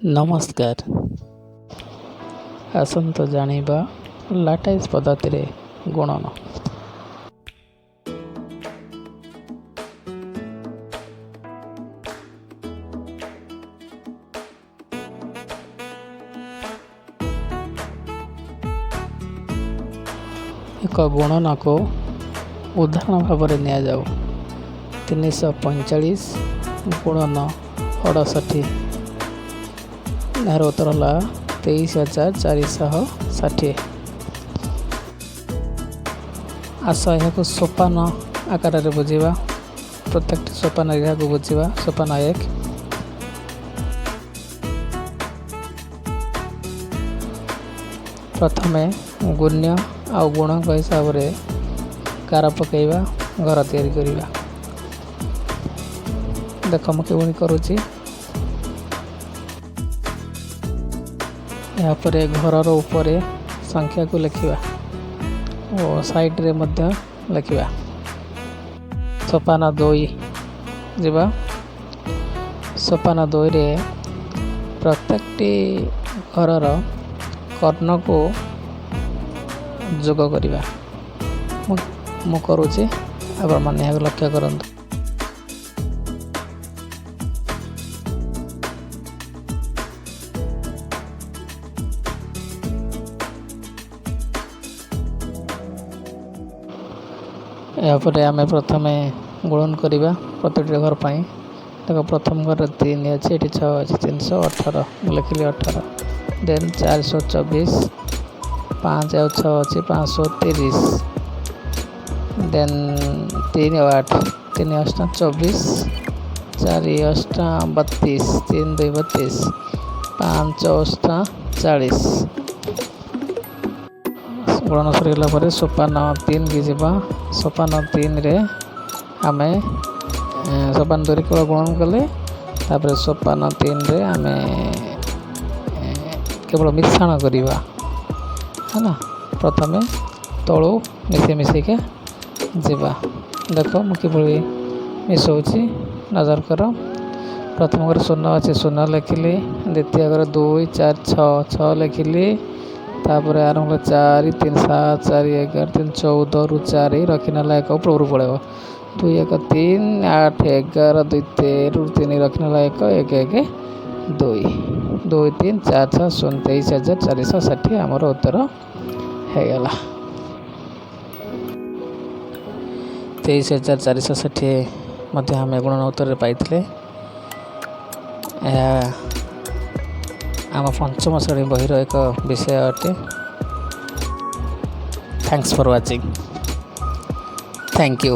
नमस्कार। आसंत जानिबा लाटाइस पद्धति रे गुणन। एक गुणन को उदाहरण भाव में नि जाऊ 345 गुणन 68 यार उत्तर है 23,460। आस यह सोपान आकार रे बुझा प्रत्येक सोपान यहाँ बुझा। सोपान 1 प्रथमे गुण्य आ गुणक हिसाब से गार पकईवा घर तैयारी करिबा। देख मुझे करुँची यहाँ पर घर ऊपर संख्या को लिखा और साइड रे मध्य लिखा। सोपान 2 जीवा। सोपान 2 रे प्रत्येक घर कर्ण को जोग करिबा। मु करुँची आप मैंने लक्ष्य करंतु। यापर आम प्रथम गुणन करवा प्रत्येक घर पर। देखो प्रथम घर 3 अच्छे 6 अच्छे 318 लिखिली 18 देन 424 5 और 6 अच्छे 530 देन 3 और 8 3 8 24 4 8 32 3 2 32 5 8 40 गुणन सरला पर सोपान 3 की जीवा। सोपान 3 रे आम सोपान 2 केवल गुणन कले तापर सोपान 3 रे आम केवल मिश्रण करवा है ना। प्रथम तलू मिसे के जीवा। देख मुझे मिसौची नजर कर। प्रथम घर 0 अच्छे 0 लिखिली। द्वितीय घर 2 4 6 6 लिखिली। तापर आरंभ 4 3 7 4 11 3 14 रु 4 रखीना एक ऊपर पड़ेगा 2 1 3 8 11 2 13 रु 3 रखीना एक 1 1 2 2 3 4 6 23,460 आमर उत्तर होगला। 23,460 मध्य आम गुणन उत्तर पाई। आम पंचम श्रेणी बहिर एक विषय अटे। Thanks for watching. Thank you.